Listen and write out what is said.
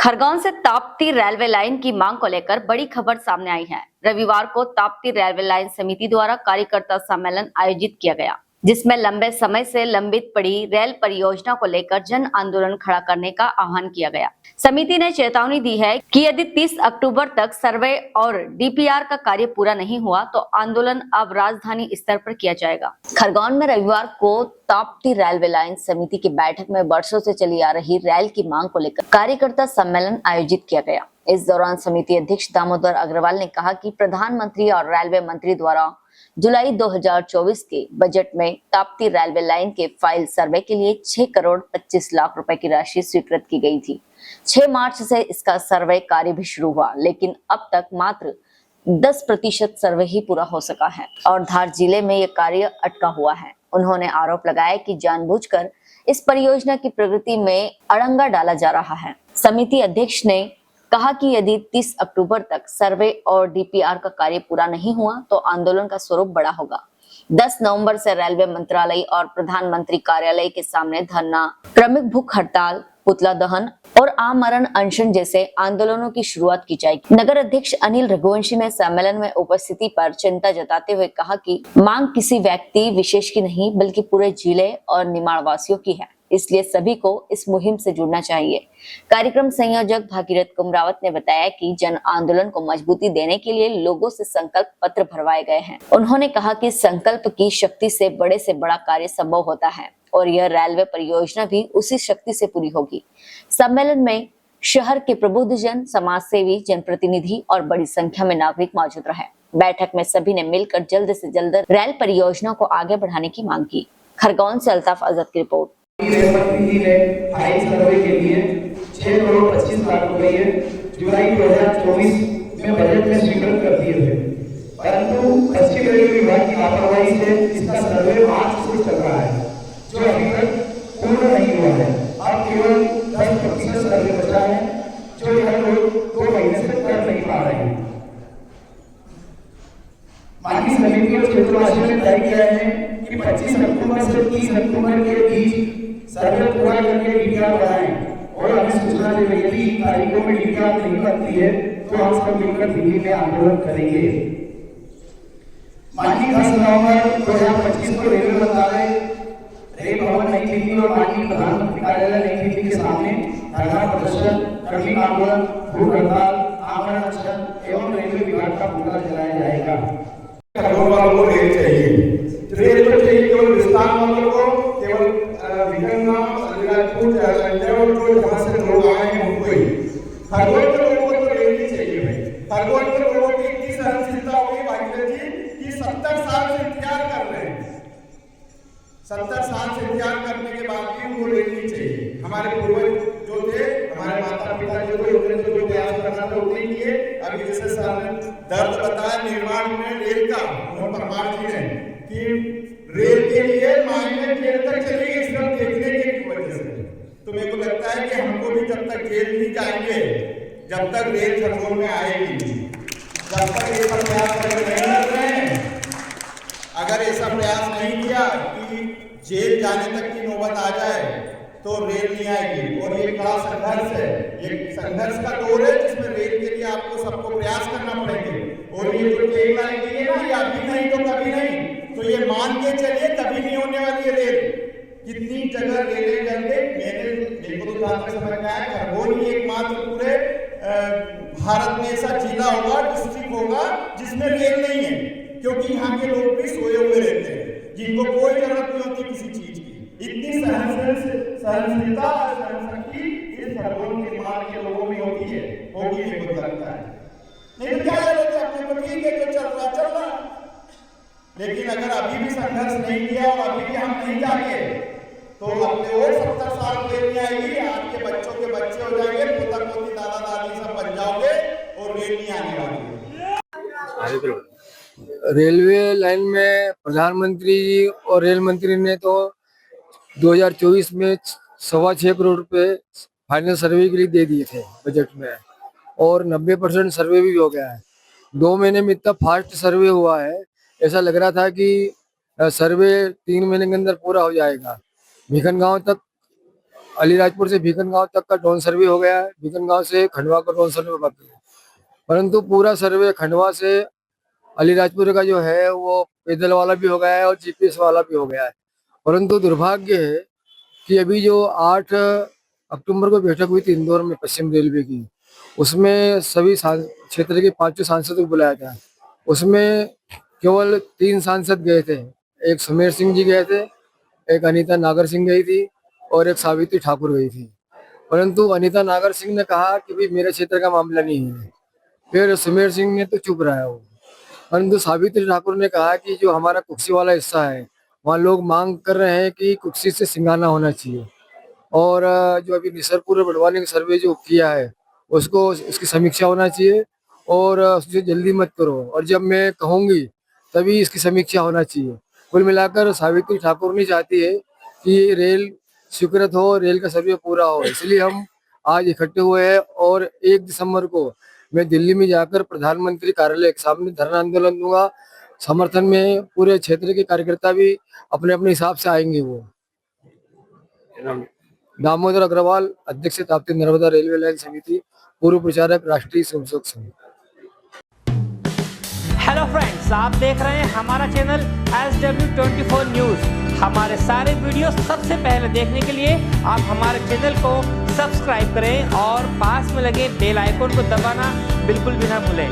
खरगोन से Tapti railway line की मांग को लेकर बड़ी खबर सामने आई है। रविवार को ताप्ती रेलवे लाइन समिति द्वारा कार्यकर्ता सम्मेलन आयोजित किया गया, जिसमें लंबे समय से लंबित पड़ी रेल परियोजना को लेकर जन आंदोलन खड़ा करने का आह्वान किया गया। समिति ने चेतावनी दी है कि यदि 30 अक्टूबर तक सर्वे और डीपीआर का कार्य पूरा नहीं हुआ तो आंदोलन अब राजधानी स्तर पर किया जाएगा। खरगोन में रविवार को ताप्ती रेलवे लाइन समिति की बैठक में वर्षों से चली आ रही रेल की मांग को लेकर कार्यकर्ता सम्मेलन आयोजित किया गया। इस दौरान समिति अध्यक्ष दामोदर अग्रवाल ने कहा कि प्रधानमंत्री और रेलवे मंत्री द्वारा जुलाई 2024 के बजट में ताप्ती रेलवे लाइन के फाइल सर्वे के लिए 6 करोड़ 25 लाख रुपए की राशि स्वीकृत की गई थी। 6 मार्च से इसका सर्वे कार्य भी शुरू हुआ, लेकिन अब तक मात्र 10% सर्वे ही पूरा हो सका है और धार जिले में यह कार्य अटका हुआ है। उन्होंने आरोप लगाया कि जानबूझकर इस परियोजना की प्रगति में अड़ंगा डाला जा रहा है। समिति अध्यक्ष ने कहा कि यदि 30 अक्टूबर तक सर्वे और डीपीआर का कार्य पूरा नहीं हुआ तो आंदोलन का स्वरूप बड़ा होगा। 10 नवंबर से रेलवे मंत्रालय और प्रधानमंत्री कार्यालय के सामने धरना, क्रमिक भूख हड़ताल, पुतला दहन और आमरण अनशन जैसे आंदोलनों की शुरुआत की जाएगी। नगर अध्यक्ष अनिल रघुवंशी ने सम्मेलन में उपस्थिति पर चिंता जताते हुए कहा कि मांग किसी व्यक्ति विशेष की नहीं बल्कि पूरे जिले और निमाड़ वासियों की है, इसलिए सभी को इस मुहिम से जुड़ना चाहिए। कार्यक्रम संयोजक भागीरथ कुमरावत ने बताया कि जन आंदोलन को मजबूती देने के लिए लोगों से संकल्प पत्र भरवाए गए हैं। उन्होंने कहा कि संकल्प की शक्ति से बड़ा कार्य संभव होता है और यह रेलवे परियोजना भी उसी शक्ति से पूरी होगी। सम्मेलन में शहर के प्रबुद्धजन, समाज सेवी, जनप्रतिनिधि और बड़ी संख्या में नागरिक मौजूद रहे। बैठक में सभी ने मिलकर जल्द से जल्द रेल परियोजना को आगे बढ़ाने की मांग की। खरगोन से अल्ताफ आजाद की रिपोर्ट। रेल मंत्री ने फाइल सर्वे के लिए 6 करोड़ 25 लाख रुपए जुलाई 2024 में बजट में स्वीकृत कर दिए थे, परंतु पश्चिम रेलवे विभाग की लापरवाही से इसका सर्वे मार्च से चल रहा है, जो अभी तक पूर्ण नहीं हुआ है। अब केवल 10% सर्वे बचा है, जो यह लोग 2 महीने से कर नहीं पा रहे हैं। माननीय समिति और क्षेत्रवासियों ने तय किया है कि 25 अक्टूबर से 30 अक्टूबर के बीच सर्वे पूरा करके डीपीआर बनाएं और हमें सूचना दे रही थी तारीखों में डीपीआर नहीं बनती है तो हम सब मिलकर दिल्ली में आंदोलन करेंगे। माननीय 10 नवंबर 2025 को रेलवे मंत्रालय, रेल भवन नई दिल्ली और माननीय प्रधानमंत्री कार्यालय नई दिल्ली के सामने धरना प्रदर्शन, क्रमिक आंदोलन, भूख हड़ताल, आमरण अनशन एवं रेलवे विभाग का पुतला जलाया जाएगा। खरगोन वालों को रेल चाहिए, रेल तो चाहिए केवल विस्तार वालों को, केवल जो जहाँ से लोग आए हैं उनको ही। खरगोन के लोगों को तो रेल ही चाहिए भाई। खरगोन के लोगों की इतनी सहनशीलता होगी भागीरथ जी कि 70 साल से इंतजार कर रहे हैं। 70 साल से इंतजार करने के बाद भी उनको रेल ही चाहिए। हमारे पूर्वज जो थे, हमारे माता पिता जो थे, उन्होंने जो प्रयास करना था उतने किए। अभी जैसे सर ने दर्द बताया निर्माण में रेल का, मोहन परमार जी ने, कि रेल के लिए मायने देर तक चलेगी सिर्फ देखने की वजह से। तो मेरे को लगता है कि हमको भी जब तक जेल नहीं जाएंगे, जब तक रेल खरगोन में आएगी, जब तक ये प्रयास नहीं कर रहे हैं, अगर ऐसा प्रयास नहीं किया कि जेल जाने तक की नौबत आ जाए तो रेल नहीं आएगी। और ये बड़ा संघर्ष है, ये संघर्ष का दौर है जिसमें रेल के लिए आपको सबको प्रयास करना पड़ेंगे। और ये जो ट्रेन लाइन दी है ना, ये अभी नहीं तो कभी नहीं, तो ये मान के चलिए कभी नहीं होने वाली है रेल। कितनी जगह रेलें जल गई, मेरे को तो जहाँ तक समझ में आया खरगोन ही एकमात्र पूरे भारत में ऐसा जिला होगा, डिस्ट्रिक्ट होगा जिसमें रेल नहीं है, क्योंकि यहाँ के लोग भी सोए हुए रहते हैं, जिनको कोई जरूरत नहीं होती किसी चीज की। इतनी सहनशीलता और सहनशक्ति इस खरगोन के निर्माण के लोगों में होगी मेरे को लगता है। नहीं तो क्या जरूरत है, अपने को ठीक है जो चल रहा। लेकिन अगर अभी भी संघर्ष नहीं किया और अभी भी हम नहीं जागे तो अपने और 70 साल रेल नहीं आएगी, आपके बच्चों के बच्चे हो जाएंगे, पोता पोती दादा दादी सब बन जाओगे और रेल नहीं आने वाली। रेलवे लाइन में प्रधानमंत्री जी और रेल मंत्री ने तो 2024 में 6.25 करोड़ रुपए फाइनल सर्वे के लिए दे दिए थे बजट में, और 90% सर्वे भी हो गया है। 2 महीने में इतना फास्ट सर्वे हुआ है, ऐसा लग रहा था कि सर्वे 3 महीने के अंदर पूरा हो जाएगा। भिखन गांव तक अलीराजपुर से भीकनगांव तक का ड्रोन सर्वे हो गया है, भीकनगांव से खंडवा का ड्रोन सर्वे बाकी है, परंतु पूरा सर्वे खंडवा से अलीराजपुर का जो है वो पैदल वाला भी हो गया है और जीपीएस वाला भी हो गया है। परंतु दुर्भाग्य है कि अभी जो 8 अक्टूबर को बैठक हुई थी इंदौर में पश्चिम रेलवे की, उसमें सभी क्षेत्र के 5 सांसदों को बुलाया था। उसमें केवल 3 सांसद गए थे, एक सुमेर सिंह जी गए थे, एक अनीता नागर सिंह गई थी और एक सावित्री ठाकुर गई थी। परंतु अनीता नागर सिंह ने कहा कि भाई मेरे क्षेत्र का मामला नहीं है, फिर सुमेर सिंह ने तो चुप रहा वो। परंतु सावित्री ठाकुर ने कहा कि जो हमारा कुक्सी वाला हिस्सा है वहाँ लोग मांग कर रहे हैं कि कुक्सी से सिंगाना होना चाहिए, और जो अभी निसरपुर बड़वानी का सर्वे जो किया है उसको उसकी समीक्षा होना चाहिए और उससे जल्दी मत करो, और जब मैं कहूँगी तभी इसकी समीक्षा होना चाहिए। कुल मिलाकर सावित्री ठाकुर नहीं चाहती है कि रेल स्वीकृत हो, रेल का सर्वे पूरा हो, इसलिए हम आज इकट्ठे हुए हैं और 1 दिसंबर को मैं दिल्ली में जाकर प्रधानमंत्री कार्यालय के सामने धरना आंदोलन दूंगा। समर्थन में पूरे क्षेत्र के कार्यकर्ता भी अपने अपने हिसाब से आएंगे। वो दामोदर अग्रवाल, अध्यक्ष ताप्ती नर्मदा रेलवे लाइन समिति, पूर्व प्रचारक, राष्ट्रीय स्वयंसेवक संघ। हेलो फ्रेंड्स, आप देख रहे हैं हमारा चैनल SW24 न्यूज़। हमारे सारे वीडियो सबसे पहले देखने के लिए आप हमारे चैनल को सब्सक्राइब करें और पास में लगे बेल आइकन को दबाना बिल्कुल भी ना भूलें।